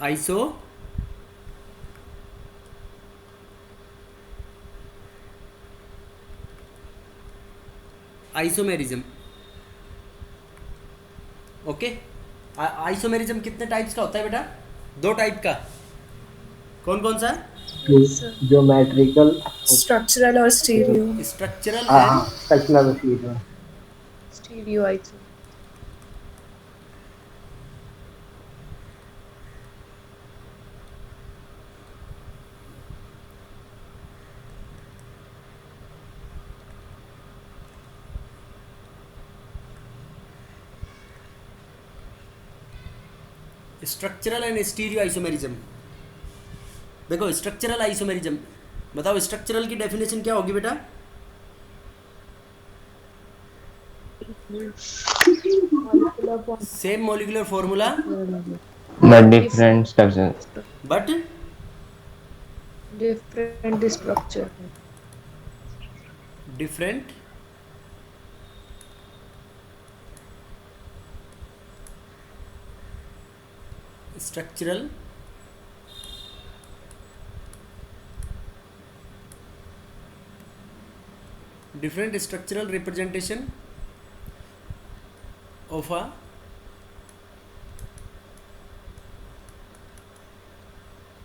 Iso isomerism. Okay, isomerism कितने types का होता है बेटा? दो टाइप का। कौन कौन सा? Yes, sir. Geometrical. Structural or stereo? Structural हाँ एंड हाँ, स्ट्रक्चरल मशीन में। Stereo, I think. Structural and stereo isomerism. देखो स्ट्रक्चरल आइसोमेरिज्म, बताओ स्ट्रक्चरल की डेफिनेशन क्या होगी बेटा? Molecular form. Same molecular formula But Different different structure. But different structure. Different structural different structural representation of a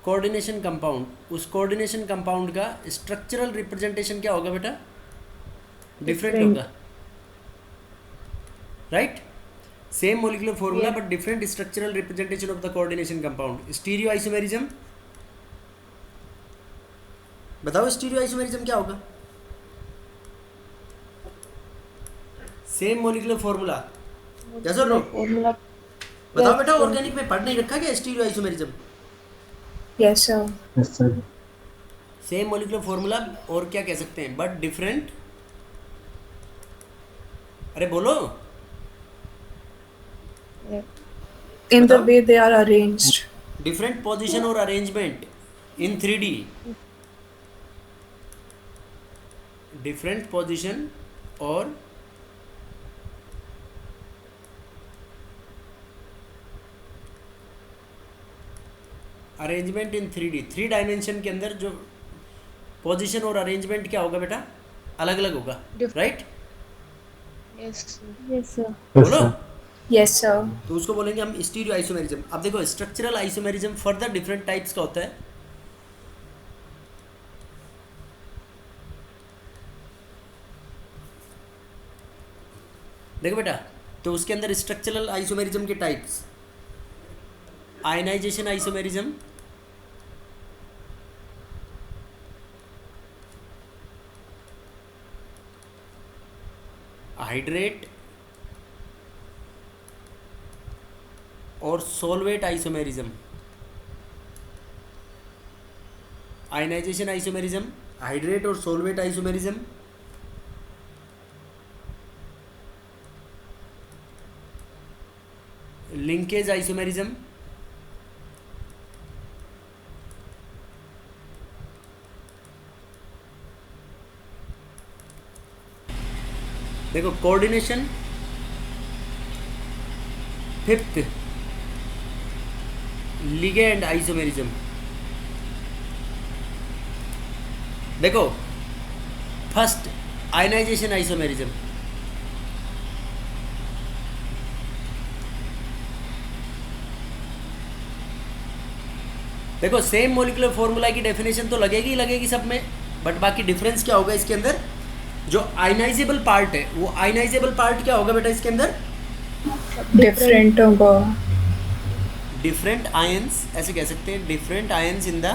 coordination compound. उस coordination compound का structural representation क्या होगा बेटा? Different Different. होगा, right? Same molecular formula Yeah. But different structural representation of the coordination compound. Stereo isomerism, बताओ stereo isomerism क्या होगा? Same molecular formula, yes और नो? Molecular formula. बताओ Yes, बेटा, sir. ऑर्गेनिक में पढ़ नहीं रखा क्या stereo isomerism? Yes, sir. Yes sir. Same molecular formula और क्या कह सकते हैं बट डिफरेंट, अरे बोलो। Yeah. In the बताओ। way they are arranged. Different position और arrangement in 3D। Different position और अरेंजमेंट इन 3D, 3 डायमेंशन के अंदर जो पोजीशन और अरेंजमेंट क्या होगा बेटा? अलग अलग होगा, Dif- right? Yes, sir. Yes, sir. Yes बोलो। सर। Yes, sir. तो उसको बोलेंगे हम स्टीरियो आइसोमेरिज्म। अब देखो structural isomerism further different types का होता है। देखो बेटा, तो उसके अंदर स्ट्रक्चरल आइसोमेरिज्म के टाइप्स, आयनाइजेशन आइसोमेरिज्म, हाइड्रेट और सोलवेट आइसोमेरिज्म। आयनाइजेशन आइसोमेरिज्म, हाइड्रेट और सोलवेट आइसोमेरिज्म, लिंकेज आइसोमेरिज्म, देखो कोऑर्डिनेशन, फिफ्थ लिगेंड आइसोमेरिज्म। देखो फर्स्ट आयनाइजेशन आइसोमेरिज्म, देखो सेम मोलिकुलर फॉर्मूला की डेफिनेशन तो लगेगी ही लगेगी सब में, बट बाकी डिफरेंस क्या होगा इसके अंदर? जो आयनाइजेबल पार्ट है वो आयनाइजेबल पार्ट क्या होगा बेटा इसके अंदर? Different होगा. डिफरेंट आयंस, ऐसे कह सकते हैं different ions in the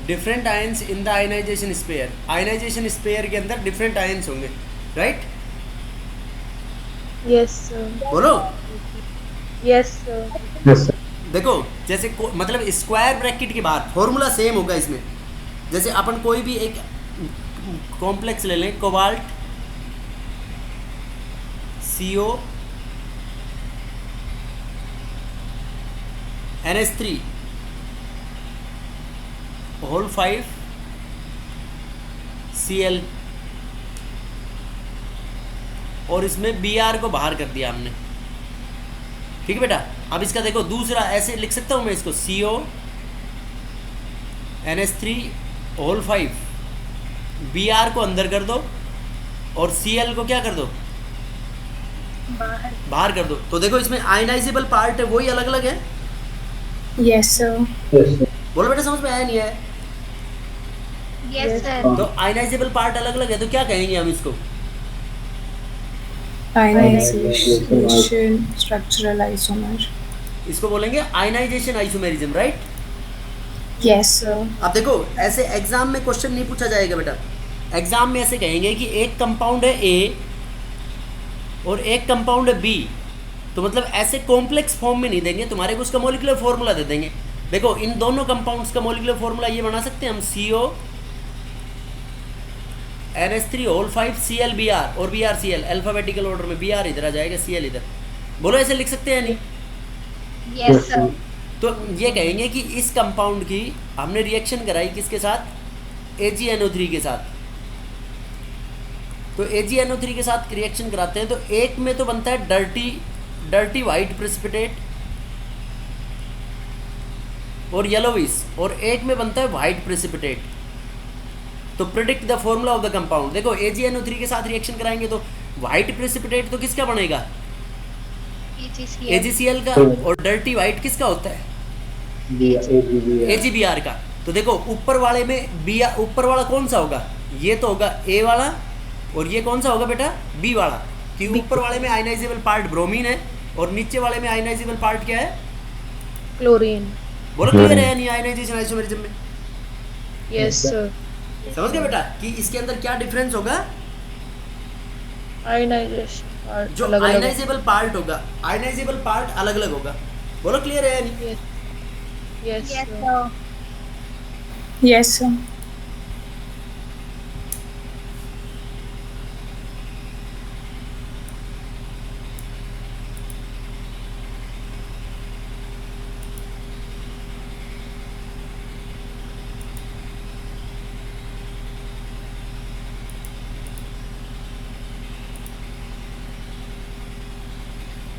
different ions in the ionization sphere. Ionization sphere के अंदर डिफरेंट आयंस होंगे, राइट? Yes, sir. बोलो। Yes, sir. Yes sir. देखो जैसे मतलब स्क्वायर ब्रैकेट के बाहर फॉर्मूला सेम होगा इसमें। जैसे अपन कोई भी एक कॉम्प्लेक्स ले लें, cobalt CO NH3 whole 5 Cl, और इसमें Br को बाहर कर दिया हमने। ठीक है बेटा। अब इसका देखो दूसरा ऐसे लिख सकता हूँ मैं इसको, CO NH3O5, Br को अंदर कर दो और Cl को क्या कर दो, बाहर कर दो। तो देखो इसमें आयनाइजेबल पार्ट है वही अलग अलग है। Yes, sir. Yes, sir. बोलो बेटा, समझ में आया नहीं है? Yes, sir. तो आयनाइजेबल पार्ट अलग अलग है तो क्या कहेंगे हम इसको? Ionization, structural isomer. इसको बोलेंगे ionization isomerism, right? Yes, sir. अब देखो ऐसे एग्जाम में क्वेश्चन नहीं पूछा जाएगा बेटा। एग्जाम में ऐसे कहेंगे कि एक कंपाउंड है A और एक कंपाउंड है B, तो मतलब ऐसे कॉम्प्लेक्स फॉर्म में नहीं देंगे तुम्हारे को, उसका मॉलिक्यूलर फॉर्मूला दे देंगे। देखो इन दोनों कंपाउंड्स का मॉलिक्यूलर फॉर्मूला ये बना सकते हैं हम, CO NH3O5 ClBr और BrCl, अल्फाबेटिकल ऑर्डर में, Br इधर आ जाएगा, Cl इधर। बोलो ऐसे लिख सकते हैं नहीं? Yes, sir. तो ये कहेंगे कि इस कंपाउंड की हमने रिएक्शन कराई किसके साथ, AgNO3 के साथ। तो AgNO3 के साथ रिएक्शन कराते हैं तो एक में तो बनता है डर्टी वाइट प्रेसिपिटेट और येलोविश, और एक में बनता है वाइट प्रेसिपिटेट। तो predict the formula of the compound. देखो AgNO3 के साथ रिएक्शन कराएंगे तो वाइट प्रेसिपिटेट तो किसका बनेगा, AgCl का, और डर्टी वाइट किसका होता है, AgBr का। तो देखो ऊपर वाले में ऊपर वाला कौन सा होगा, ये तो होगा A वाला, और ये कौन सा होगा बेटा, B वाला। कि ऊपर वाले में आयनाइजेबल पार्ट ब्रोमीन है और नीचे वाले में आयनाइजेबल पार्ट क्या है, Chlorine. बोलो क्लियर है नहीं आयनाइजेशन आइसोमेरिज्म में? Yes, sir. समझ गए बेटा कि इसके अंदर क्या डिफरेंस होगा? Ionization part. जो आयनाइजेबल पार्ट होगा, आयनाइजेबल पार्ट अलग अलग होगा। बोलो क्लियर है या नहीं? Yes, sir. Yes, sir.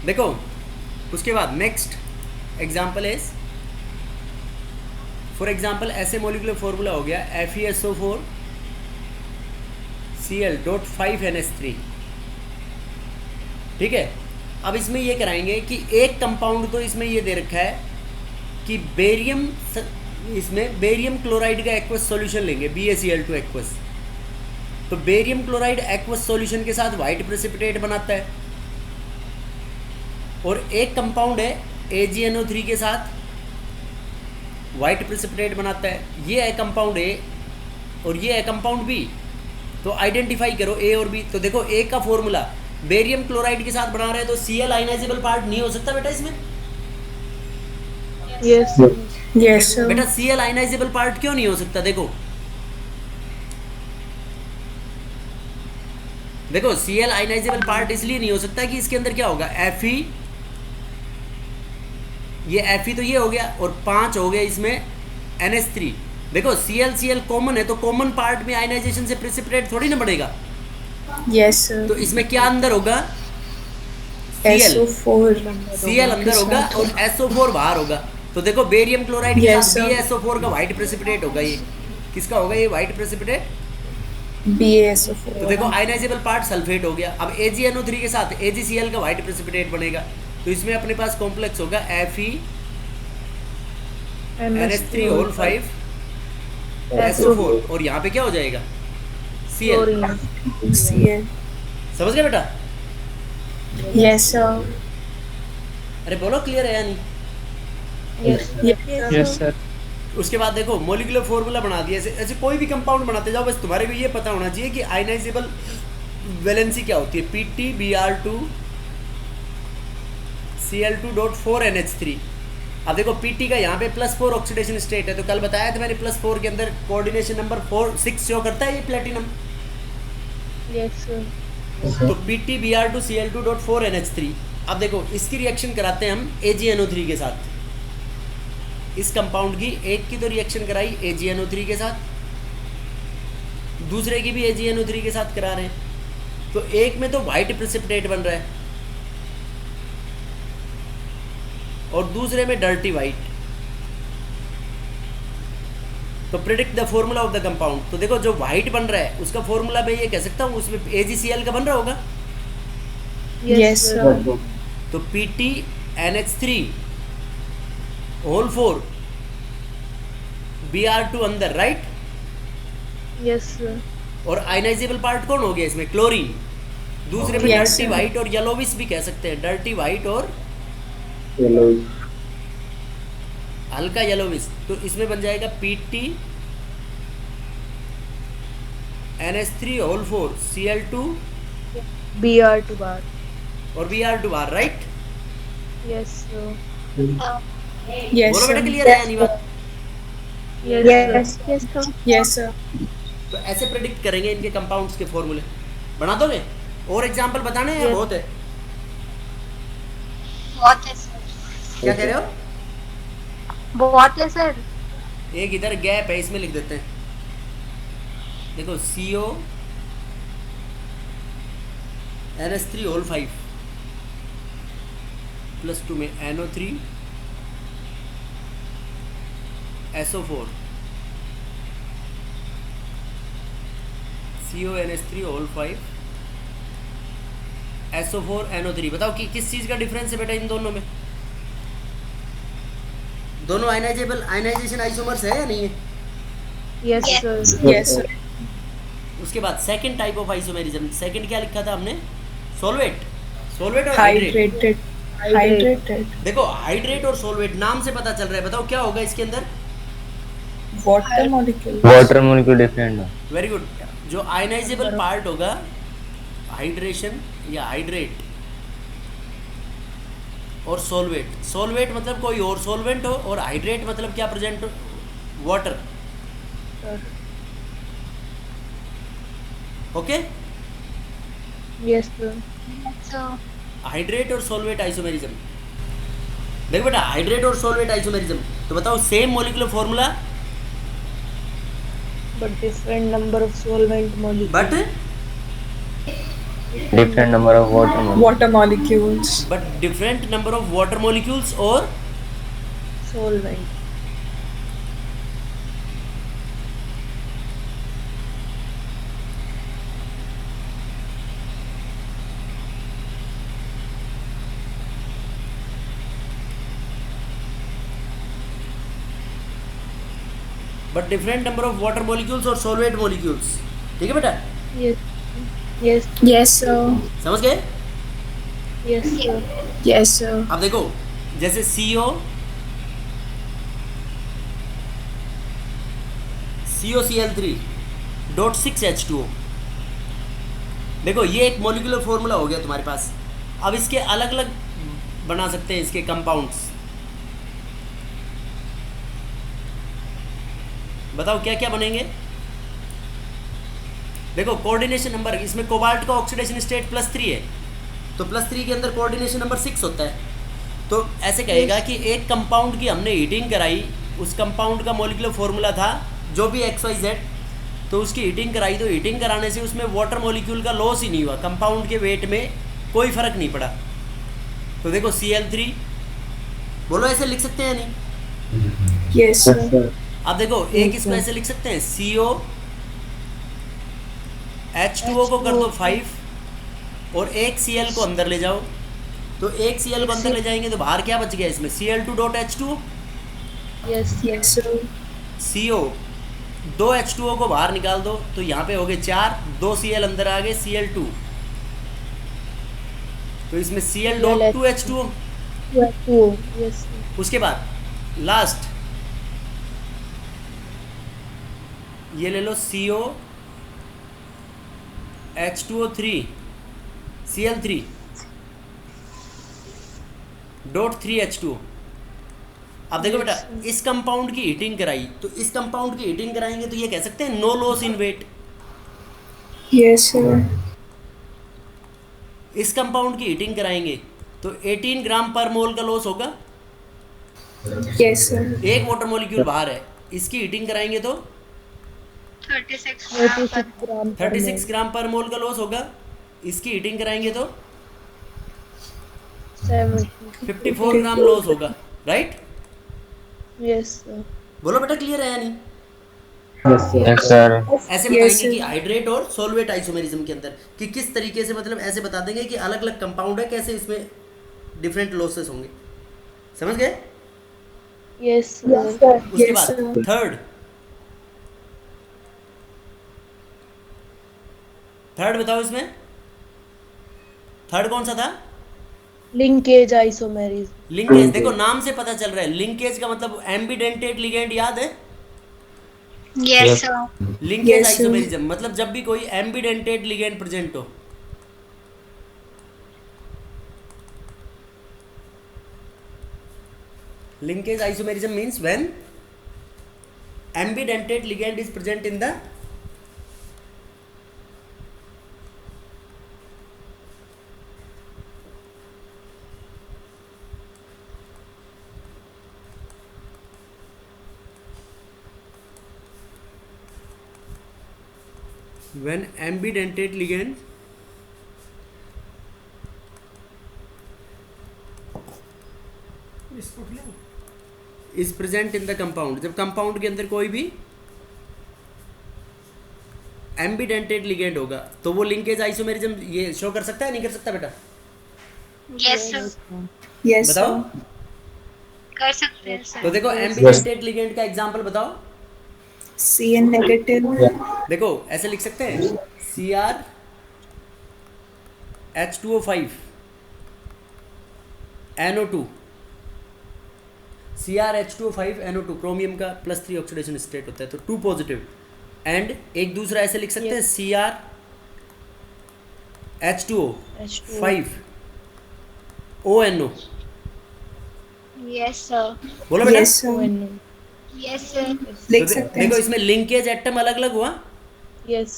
देखो उसके बाद next example is, for example ऐसे मॉलिक्यूलर फॉर्मूला हो गया FeSO4 Cl.5NH3। ठीक है। अब इसमें ये कराएंगे कि एक कंपाउंड तो इसमें ये दे रखा है कि इसमें बेरियम क्लोराइड का एक्वस सॉल्यूशन लेंगे, BaCl2 एक्वस। तो बेरियम क्लोराइड एक्वस सॉल्यूशन के साथ वाइट प्रेसिपिटेट बनाता है, और एक कंपाउंड है AgNO3 के साथ वाइट प्रेसिपिटेट बनाता है। ये है कंपाउंड A और ये है कंपाउंड B। तो आइडेंटिफाई करो A और B। तो देखो A का फॉर्मूला बेरियम क्लोराइड के साथ बना रहे हैं तो Cl आयनाइजेबल पार्ट नहीं हो सकता बेटा इसमें? Yes. Yes, sir. बेटा Cl आयनाइजेबल पार्ट क्यों नहीं हो सकता? देखो Cl आयनाइजेबल पार्ट इसलिए नहीं हो सकता कि इसके अंदर क्या होगा, Fe, ये Fe तो ये हो गया, और 5 हो गया इसमें NH3। देखो Cl कॉमन है तो कॉमन पार्ट में आयनाइजेशन से प्रेसिपिटेट थोड़ी ना बढ़ेगा। Yes, sir. तो इसमें क्या अंदर होगा, Cl अंदर होगा और SO4 बाहर होगा। तो देखो बेरियम क्लोराइड के Yes, साथ sir. BaSO4 का वाइट प्रेसिपिटेट होगा। ये किसका होगा, ये वाइट प्रेसिपिटेट? BaSO4. तो देखो आयनाइजेबल पार्ट सल्फेट हो गया। अब AgNO3 के साथ AgCl का वाइट प्रेसिपिटेट बनेगा, तो इसमें अपने पास कॉम्प्लेक्स होगा Fe NH3O5 SO4, और यहाँ पे क्या हो जाएगा, Cl। Cl. समझ गए बेटा? Yes, sir. अरे बोलो क्लियर है या नहीं? Yes, sir. उसके बाद देखो मॉलिक्यूलर फॉर्मूला बना दिया। ऐसे ऐसे कोई भी कंपाउंड बनाते जाओ, बस तुम्हारे को ये पता होना चाहिए कि आयनाइजेबल वैलेंसी क्या होती है, PtBr2 Cl2.4NH3। अब देखो Pt का यहाँ पे +4 ऑक्सीडेशन स्टेट है, तो कल बताया था मैंने +4 के अंदर कोऑर्डिनेशन नंबर 6 शो करता है ये प्लेटिनम। Yes, sir. तो PtBr2 Cl2.4NH3। अब देखो इसकी रिएक्शन कराते हैं हम AgNO3 के साथ। इस कंपाउंड की एक की तो रिएक्शन कराई AgNO3 के साथ, दूसरे की भी AgNO3 के साथ करा रहे हैं। तो एक में तो वाइट प्रेसिपिटेट बन रहा है और दूसरे में डर्टी वाइट। तो predict the formula of the compound. तो देखो जो वाइट बन रहा है उसका फॉर्मूला मैं ये कह सकता हूँ, उसमें AgCl का बन रहा होगा। Yes, sir. तो PtNH3 होल 4 Br2 अंदर, राइट। Yes, sir. और आयनाइजेबल पार्ट कौन हो गया इसमें? क्लोरीन। दूसरे में Yes, डर्टी sir. वाइट और येलोविश भी कह सकते हैं, डर्टी वाइट और येलो हल्का येलोविश। तो इसमें बन जाएगा PtNH3 whole 4 Cl2 Br2 bar. और Br2 बार, राइट। Yes, sir. Yes, बोलो बेटा, sir. क्लियर है या नहीं बात? Yes, yes, sir. Yes, sir. तो ऐसे प्रेडिक्ट करेंगे इनके कंपाउंड्स के फॉर्मूले। बना दोगे? और एग्जांपल बताने हैं या Yes. बहुत है? बहुत है सर। क्या कह रहे हो? बहुत है सर। एक इधर गैप है, इसमें लिख देते हैं। देखो CO NH3 होल 5 +2 में NO3 SO4 CO NH3 whole 5 SO4 NO3। बताओ कि किस चीज़ का डिफरेंस है बेटा इन दोनों में? दोनों आयनाइजेशन आइसोमर्स है या नहीं है? Yes, sir. Yes, sir. उसके बाद second type of isomerism, second क्या लिखा था हमने? सॉल्वेट और हाइड्रेट। Hydrated. Hydrated. देखो हाइड्रेट और सॉल्वेट नाम से पता चल रहा है, बताओ क्या होगा इसके अंदर? Water molecule. Water molecule different है। Very good. जो आयनाइजेबल पार्ट होगा हाइड्रेशन या हाइड्रेट, और सॉल्वेट मतलब कोई और सॉल्वेंट हो, और हाइड्रेट मतलब क्या प्रेजेंट हो? वाटर। ओके। Yes, sir. सो हाइड्रेट और सॉल्वेट आइसोमेरिज्म। देखो बेटा, हाइड्रेट और सॉल्वेट आइसोमेरिज्म, तो बताओ same molecular formula But different number of solvent molecules. But different number of water molecule. Water molecules. Different number of water molecules और Solvent. But different number of water molecules और solvate molecules. ठीक है बेटा, Yes. Yes. Yes, sir. समझ गए? Yes, sir. Yes, sir. अब देखो जैसे COCl3.6H2O, देखो ये एक मॉलिक्यूलर फॉर्मूला हो गया तुम्हारे पास। अब इसके अलग अलग बना सकते हैं इसके कंपाउंड्स। बताओ क्या क्या बनेंगे? देखो कोऑर्डिनेशन नंबर, इसमें कोबाल्ट का ऑक्सीडेशन स्टेट +3 है, तो +3 के अंदर कोऑर्डिनेशन नंबर 6 होता है। तो ऐसे कहेगा कि एक कंपाउंड की हमने हीटिंग कराई, उस कंपाउंड का मॉलिक्यूलर फॉर्मूला था जो भी XYZ, तो उसकी हीटिंग कराई, तो हीटिंग कराने से उसमें वाटर मॉलिक्यूल का लॉस ही नहीं हुआ, कंपाउंड के वेट में कोई फर्क नहीं पड़ा। तो देखो Cl3, बोलो ऐसे लिख सकते हैं या नहीं? Yes, sir. अब देखो एक इसमें ऐसे लिख सकते हैं COH2O को कर दो 5 और एक Cl को अंदर ले जाओ, तो एक Cl को अंदर ले जाएंगे तो बाहर क्या बच गया इसमें? Cl2.H2O। Yes. Yes, sir. CO 2 H2O को बाहर निकाल दो, तो यहाँ पे हो गए 4, 2 Cl अंदर आ गए, Cl2, तो इसमें Cl.2H2O। Two. Yes, sir. उसके बाद लास्ट ये ले लो COH2O3 Cl3.3H2O। अब देखो बेटा, इस कंपाउंड की हीटिंग कराई, तो इस कंपाउंड की हीटिंग कराएंगे तो ये कह सकते हैं no loss in weight. Yes, sir. इस कंपाउंड की हीटिंग कराएंगे तो 18 ग्राम पर मोल का लॉस होगा। Yes, sir. एक वाटर मॉलिक्यूल बाहर है, इसकी हीटिंग कराएंगे तो 36 36 ग्राम per 36 mole. ग्राम पर मोल का लॉस होगा। इसकी हीटिंग कराएंगे तो 70. 54 ग्राम लॉस होगा, राइट? Yes, sir. बोलो बेटा, क्लियर है या नहीं? Yes, sir. ऐसे Yes, बताएंगे कि sir. हाइड्रेट और सोलवेट आइसोमेरिज्म के अंदर कि किस तरीके से, मतलब ऐसे बता देंगे कि अलग अलग कंपाउंड है, कैसे इसमें डिफरेंट लॉसेस होंगे। समझ गए? Yes, sir. उसके Yes, बाद sir. थर्ड बताओ इसमें, थर्ड कौन सा था? Linkage isomerism. लिंकेज। देखो नाम से पता चल रहा है, लिंकेज का मतलब एम्बीडेंटेट लिगेंड, याद है? Yes, sir. Linkage Yes, sir. Isomerism मतलब जब भी कोई एम्बीडेंटेट लिगेंड प्रेजेंट हो। Linkage isomerism means when ambidentate ligand is present in the when ambidentate ligand is present in the compound। जब कंपाउंड के अंदर कोई भी एम्बीडेंटेट लिगेंड होगा तो वो लिंकेज आइसोमेरिज्म ये शो कर सकता है, नहीं कर सकता बेटा? Yes, sir. Yes, बताओ। sir. कर सकते हैं तो सर। देखो एम्बीडेंटेट लिगेंड का एग्जांपल बताओ। Cn negative. देखो ऐसे लिख सकते हैं, Cr H2O5 NO2, Cr H2O5 NO2 chromium का +3 ऑक्सीडेशन स्टेट होता है, तो 2 पॉजिटिव। एंड एक दूसरा ऐसे लिख सकते हैं, Cr H2O5 ONO। Yes, sir. बोलो बेटा। Yes, sir. ONO. Yes, sir. लिख तो सकते देखो हैं. इसमें लिंकेज एटम अलग अलग हुआ। Yes.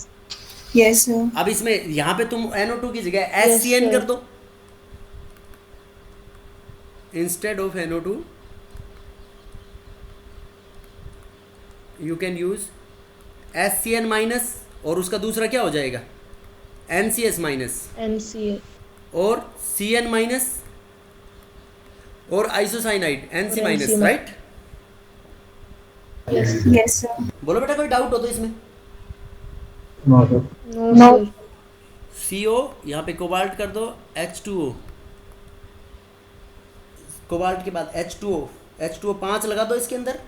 Yes, sir. अब इसमें यहाँ पे तुम NO2 की जगह Yes, HCN sir. कर दो, instead of NO2 you can use HCN minus, और उसका दूसरा क्या हो जाएगा? NCS minus, NCA. और CN माइनस, और आइसोसाइनाइड NC और minus, NC right? Yes. Yes, sir. बोलो बेटा, कोई डाउट हो तो इसमें? No, No. sir. CO यहाँ पे कोबाल्ट कर दो, H2O, कोबाल्ट के बाद H2O 5 लगा दो इसके अंदर,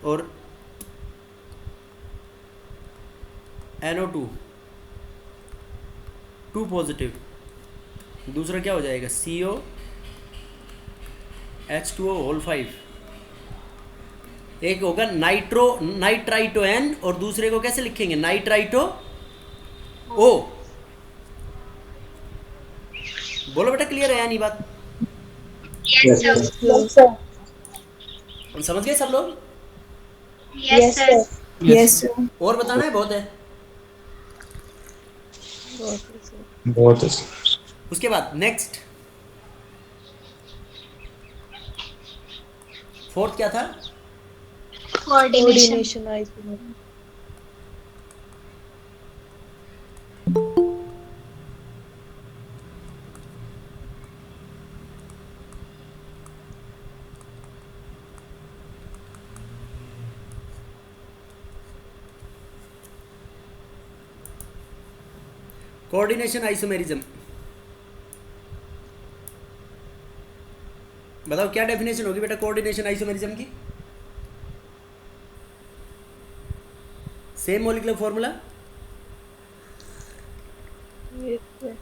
और NO2 2 पॉजिटिव। दूसरा क्या हो जाएगा? CO H2O whole 5। एक होगा नाइट्राइटो N, और दूसरे को कैसे लिखेंगे? Nitrito O। बोलो बेटा, क्लियर है या नहीं बात? Yes, sir. Yes, sir. समझ गए सब लोग? Yes, sir. Yes, sir. और बताना है? बहुत है। बहुत है। उसके बाद नेक्स्ट फोर्थ क्या था? Coordination. Coordination isomerism. Coordination isomerism. बताओ क्या डेफिनेशन होगी बेटा कोऑर्डिनेशन आइसोमेरिज्म की? Same molecular formula. Yes, sir.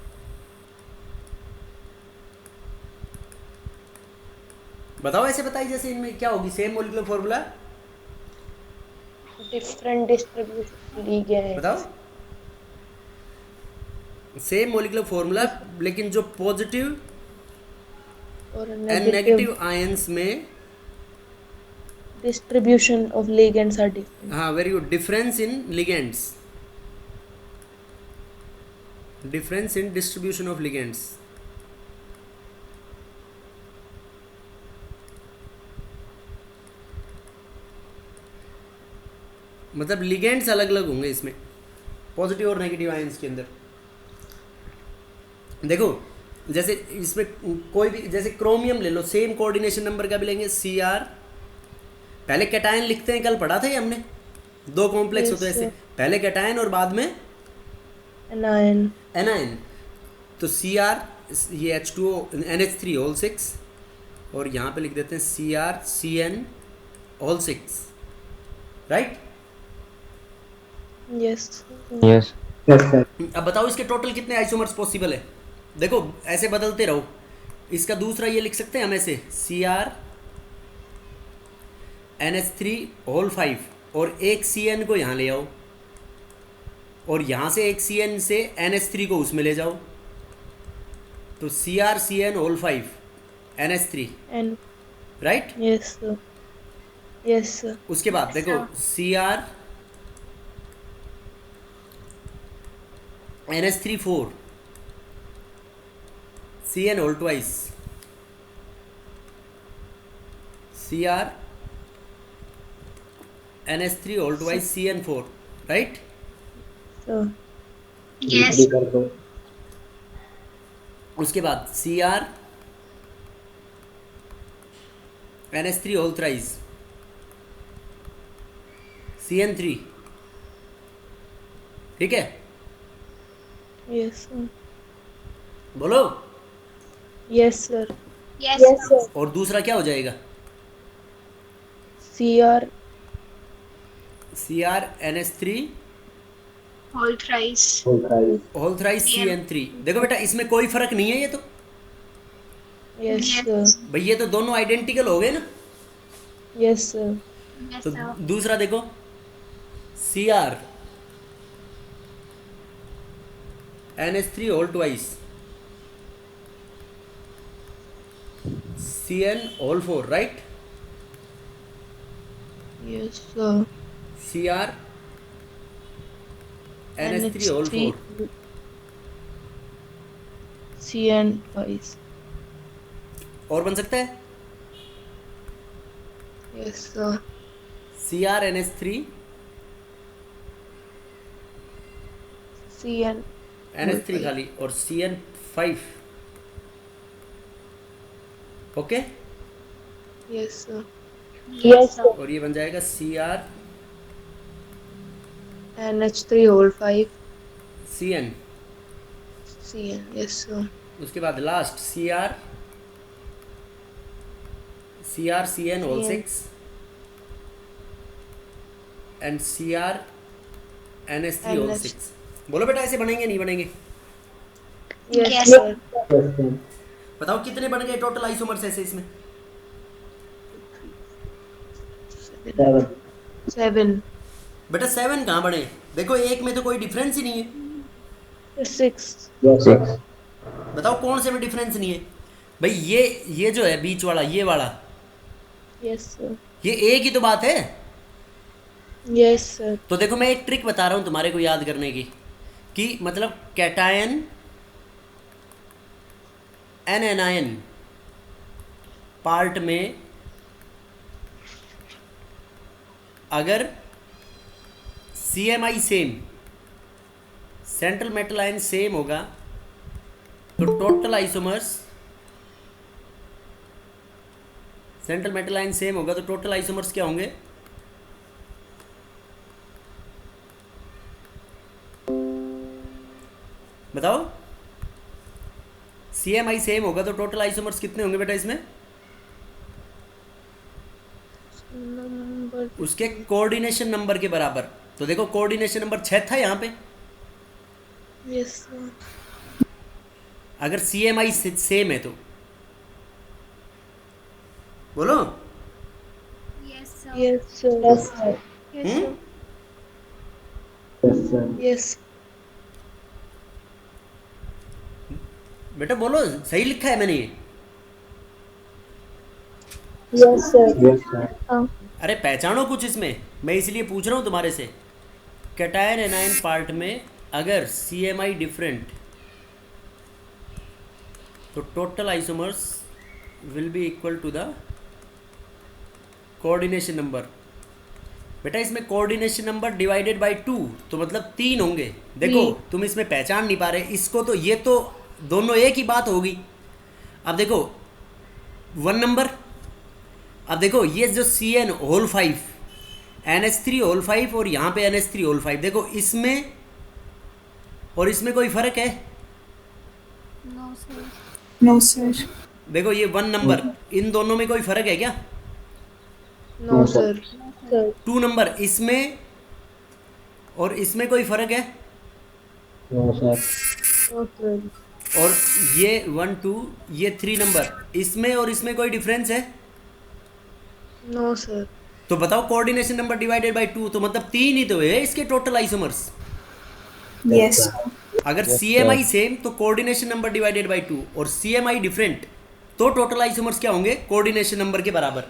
बताओ, ऐसे बताइए जैसे इनमें क्या होगी same molecular formula. Different distribution ligands. बताओ सेम मॉलिक्यूलर फॉर्मूला, लेकिन जो पॉजिटिव और एंड नेगेटिव आयंस में, distribution of ligands are different. हाँ very good, difference in ligands, difference in distribution of ligands. मतलब लिगेंड्स अलग अलग होंगे इसमें, पॉजिटिव और नेगेटिव आयंस के अंदर। देखो जैसे इसमें कोई भी, जैसे क्रोमियम ले लो, सेम कोऑर्डिनेशन नंबर का भी लेंगे, Cr। पहले कैटायन लिखते हैं, कल पढ़ा था ये हमने, दो कॉम्प्लेक्स Yes, होते हैं ऐसे, sir. पहले कैटायन और बाद में anion. एनायन। तो Cr, ये H2O NH3 होल 6, और यहाँ पे लिख देते हैं CrCN whole 6, right. Yes. Yes. अब बताओ इसके टोटल कितने आइसोमर्स पॉसिबल है। देखो ऐसे बदलते रहो। इसका दूसरा ये लिख सकते हैं हम ऐसे, Cr NH3 होल 5, और एक Cn को यहाँ ले आओ, और यहाँ से एक Cn से NH3 को उसमें ले जाओ, तो CrCN whole 5 NH3, And right. yes, sir. Yes, sir. उसके बाद देखो Cr NH3 4 Cn whole twice, Cr NH3 whole twice Cn4, right. So Yes. उसके बाद Cr NH3 whole thrice Cn3, ठीक है। yes, sir. बोलो। Yes, sir. Yes. sir. और दूसरा क्या हो जाएगा, Cr. Cr NH3 Whole thrice. Whole thrice Cn3। देखो बेटा इसमें कोई फर्क नहीं है, ये तो Yes, Yes. sir. भाई ये तो दोनों आइडेंटिकल हो गए ना। Yes, sir. Yes, तो sir. दूसरा देखो Cr NH3 whole twice Cn whole 4, right. Yes, sir. Cr NH3 whole 4, Cn twice. और बन सकता है Yes, sir. Cr NH3 Cn. NH3 खाली, और Cn5, okay. Yes, sir. Yes, sir. और ये बन जाएगा Cr NH3 whole 5. Cn। Cn. Yes, sir. उसके बाद last CrCN whole Cn. 6 and Cr NH3 whole 6। बोलो बेटा ऐसे बनेंगे नहीं बनेंगे। Yes, Yes. sir. बताओ कितने बन गए टोटल आइसोमर्स ऐसे इसमें। 7. बेटा 7 कहाँ बने, देखो एक में तो कोई डिफरेंस ही नहीं है। 6. बताओ कौन से में डिफरेंस नहीं है भाई, ये जो है बीच वाला, ये वाला, Yes, sir. ये एक ही तो बात है। Yes, sir. तो देखो मैं एक ट्रिक बता रहा हूँ तुम्हारे को याद करने की, कि मतलब कैटायन एनायन पार्ट में अगर CMI same, central metal ion same होगा, तो total isomers, central metal ion same होगा तो टोटल आइसोमर्स क्या होंगे, बताओ। CMI सेम होगा तो टोटल आइसोमर्स कितने होंगे बेटा इसमें, Number. उसके कोऑर्डिनेशन नंबर के बराबर। तो देखो कोऑर्डिनेशन नंबर 6 था यहाँ पे, Yes, sir. अगर CMI सेम है तो बोलो। Yes, sir. Yes, sir. Yes, sir. Yes, Hmm? sir. Yes. बेटा बोलो, सही लिखा है मैंने ये। Yes, sir. अरे पहचानो कुछ इसमें, मैं इसलिए पूछ रहा हूँ तुम्हारे से। कैटायन एनायन पार्ट में अगर CMI डिफरेंट, तो total isomers will be equal to the coordination number. बेटा इसमें कोऑर्डिनेशन नंबर डिवाइडेड बाय 2, तो मतलब 3 होंगे। देखो तुम इसमें पहचान नहीं पा रहे इसको, तो ये तो दोनों एक ही बात होगी। अब देखो 1 नंबर, अब देखो ये जो CN होल 5, NH3 होल 5 और यहाँ पे NH3 होल 5, देखो इसमें और इसमें कोई फर्क है? No, sir. No, sir. देखो ये 1 नंबर, इन दोनों में कोई फर्क है क्या? No, sir. Sir. 2 नंबर, इसमें और इसमें कोई फर्क है? No, sir. No, sir. और ये 1 2, ये 3 नंबर, इसमें और इसमें कोई डिफरेंस है? No, sir. तो बताओ कोऑर्डिनेशन नंबर डिवाइडेड बाय 2, तो मतलब 3 ही तो है इसके टोटल आइसोमर्स। Yes, sir. अगर Yes, CMI sir. सेम तो कोऑर्डिनेशन नंबर डिवाइडेड बाय 2, और CMI डिफरेंट तो टोटल आइसोमर्स क्या होंगे? कोऑर्डिनेशन नंबर के बराबर।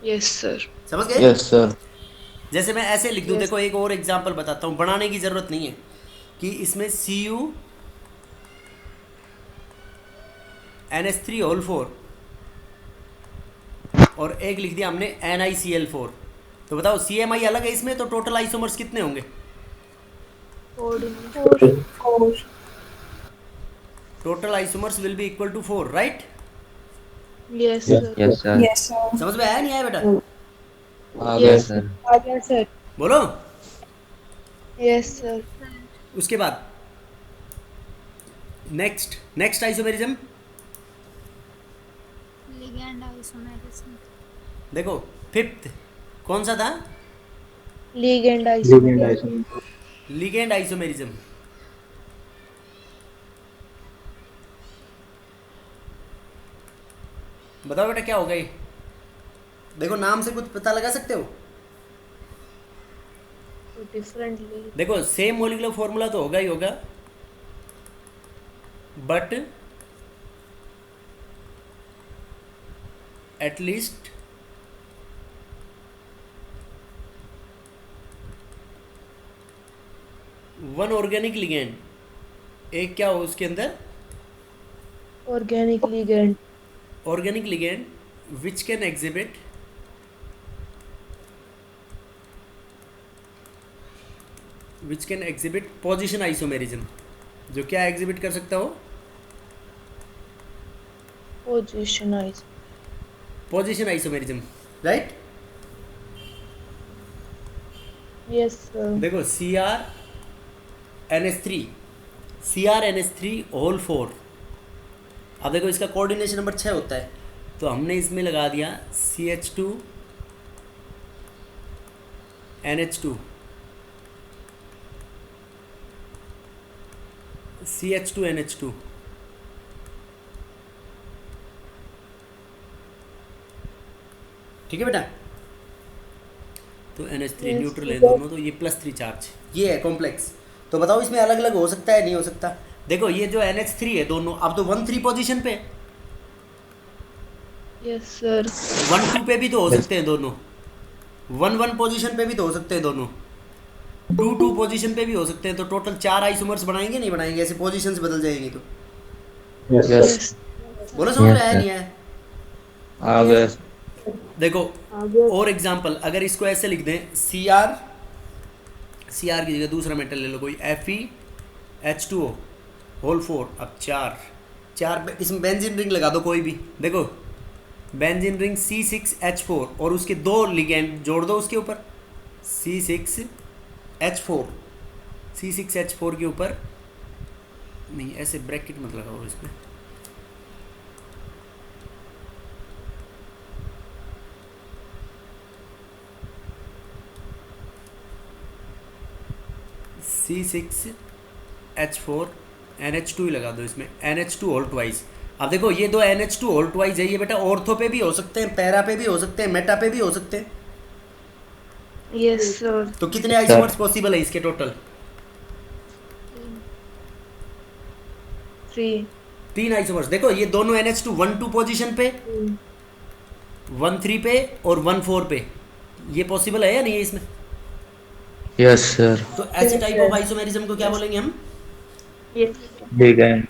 Yes, sir. समझ गए? Yes, sir. जैसे मैं ऐसे लिख दूं, Yes. देखो एक और एग्जांपल बताता हूं, बनाने की जरूरत नहीं है, कि इसमें Cu NH3 होल 4 और एक लिख दिया हमने NiCl4, तो बताओ CMI अलग है इसमें, तो टोटल आइसोमर्स कितने होंगे? Coordinate. 4. Total isomers will be equal to 4, right? Yes, Yes, sir. yes, sir. Yes, sir. समझ में आया नहीं आया बेटा? आ गया Yes. sir. Yes, sir. बोलो। Yes, sir. उसके बाद नेक्स्ट आइसोमेरिज्म, Ligand isomerism. देखो 5th कौन सा था? Ligand isomerism. Ligand isomerism. बताओ बेटा क्या होगा ये? देखो नाम से कुछ पता लगा सकते हो? Differently. देखो सेम मोलिकुलर फॉर्मूला तो होगा ही होगा, but at least one organic ligand, एक क्या हो उसके अंदर? Organic ligand. Organic ligand which can exhibit position isomerism, जो क्या एग्जिबिट कर सकता हो? Position isomerism. Position isomerism, right? Yes, sir. देखो CrNH3 होल 4, अब देखो इसका कोऑर्डिनेशन नंबर 6 होता है, तो हमने इसमें लगा दिया CH2NH2, CH2NH2, ठीक है बेटा? तो NH3 Yes, न्यूट्रल है ठीक है। दोनों, तो ये +3 चार्ज, ये है कॉम्प्लेक्स। तो बताओ इसमें अलग अलग हो सकता है नहीं हो सकता? देखो ये जो NH3 है दोनों, अब तो 1 3 पोजीशन पे, Yes, sir. 1 2 पे भी तो हो सकते हैं दोनों, 1 1 पोजीशन पे भी तो हो सकते हैं दोनों, 2 2 पोजीशन पे भी हो सकते हैं, तो टोटल 4 आइसोमर्स बनाएंगे नहीं बनाएंगे? ऐसे पोजीशंस बदल जाएंगी तो। Yes, sir. Yes. बोलो समझ में Yes, आया sir. नहीं आया? आ गया। देखो आगे. और एग्जांपल, अगर इसको ऐसे लिख दें, सी आर की जगह दूसरा मेटल ले लो कोई, FeH2O होल 4, अब 4 इसमें बेंजीन रिंग लगा दो कोई भी, देखो बेंजीन रिंग C6H4 और उसके 2 लिगेंड जोड़ दो उसके ऊपर, C6H4 के ऊपर, नहीं ऐसे ब्रैकेट मत लगाओ इसमें, C6H4 NH2 ही लगा दो इसमें, NH2 होल ट्वाइस। अब देखो ये 2 NH2 होल ट्वाइस है, ये बेटा ऑर्थो पे भी हो सकते हैं, पैरा पे भी हो सकते हैं, मेटा पे भी हो सकते हैं, Yes, sir. तो कितने आइसोमर्स पॉसिबल है इसके टोटल? 3. 3 आइसोमर्स। देखो ये दोनों NH2 1 2 पोजीशन पे, 1 3 पे और 1 4 पे, ये पॉसिबल है या नहीं है इसमें? Yes, sir. तो ऐसे टाइप ऑफ आइसोमेरिज्म को क्या बोलेंगे हम? Yes. Ligand.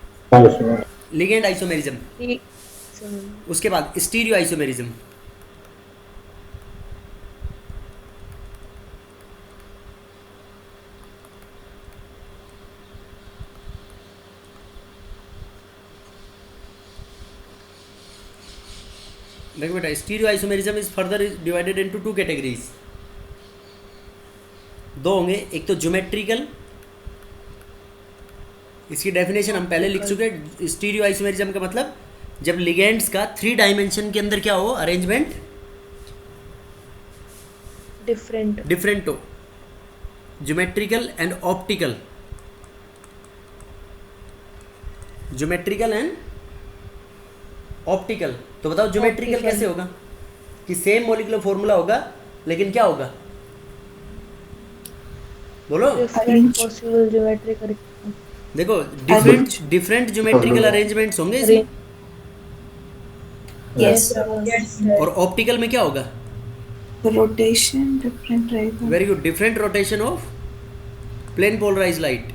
Ligand isomerism. 3. उसके बाद स्टीरियो आइसोमेरिज्म, देखो बेटा, stereo isomerism is further divided into two categories. दो होंगे, एक तो ज्योमेट्रिकल, इसकी डेफिनेशन हम पहले लिख चुके हैं। स्टीरियो आइसोमेरिज्म का मतलब जब लिगेंड्स का 3 डायमेंशन के अंदर क्या हो, अरेंजमेंट Different. डिफरेंट हो। Geometrical and optical, geometrical and optical. तो बताओ ज्योमेट्रिकल Optical. कैसे होगा कि सेम मॉलिक्यूलर फॉर्मूला होगा लेकिन क्या होगा, बोलो। Different Arrange. possible geometrical. देखो डिफरेंट ज्योमेट्रिकल अरेंजमेंट्स होंगे इसमें। Yes, sir. sir. Yes, sir. और ऑप्टिकल में क्या होगा, Rotation different रहेगा. Very good, different rotation of plane polarize light.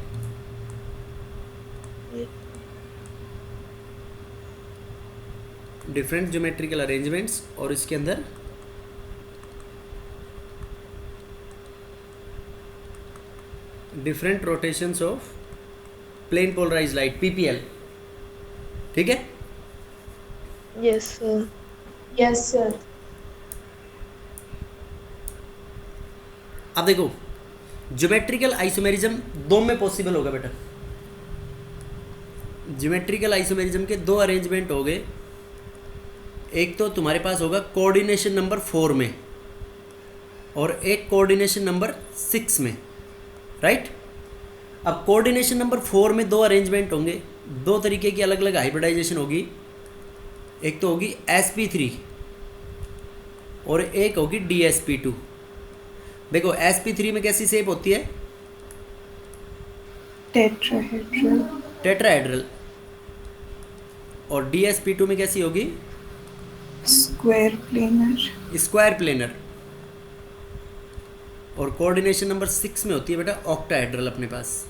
Different geometrical arrangements और इसके अंदर different rotations of plane polarize light, PPL. ठीक है, Yes, sir. Yes, sir. अब देखो ज्योमेट्रिकल आइसोमेरिज्म दो में पॉसिबल होगा बेटा। ज्योमेट्रिकल आइसोमेरिज्म के दो अरेंजमेंट हो गए। एक तो तुम्हारे पास होगा कोऑर्डिनेशन नंबर 4 में और एक कोऑर्डिनेशन नंबर 6 में, राइट। अब कोऑर्डिनेशन नंबर 4 में दो अरेंजमेंट होंगे, दो तरीके की अलग अलग हाइब्रिडाइजेशन होगी। एक तो होगी sp3 और एक होगी dsp2। देखो sp3 में कैसी शेप होती है, Tetrahedral. टेट्राहेड्रल, और dsp2 में कैसी होगी, Square planar. Square planar. और कोऑर्डिनेशन नंबर 6 में होती है बेटा ऑक्टाहेड्रल अपने पास।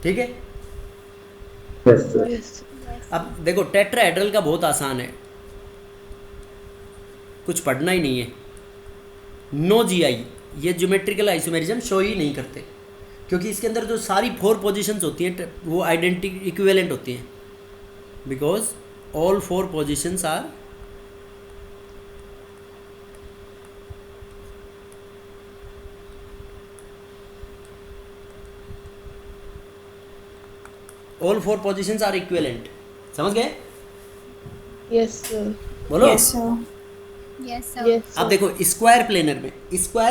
ठीक है, Yes. अब देखो टेट्राहेड्रल का बहुत आसान है, कुछ पढ़ना ही नहीं है। नो जीआई, ये ज्योमेट्रिकल आइसोमेरिज्म शो ही नहीं करते क्योंकि इसके अंदर जो सारी 4 पोजीशंस होती हैं वो आइडेंटिटी इक्विवेलेंट होती हैं, because all 4 positions are equivalent. समझ गए, Yes, sir. बोलो। Yes, sir. Yes sir. Yes, sir. अब देखो स्क्वायर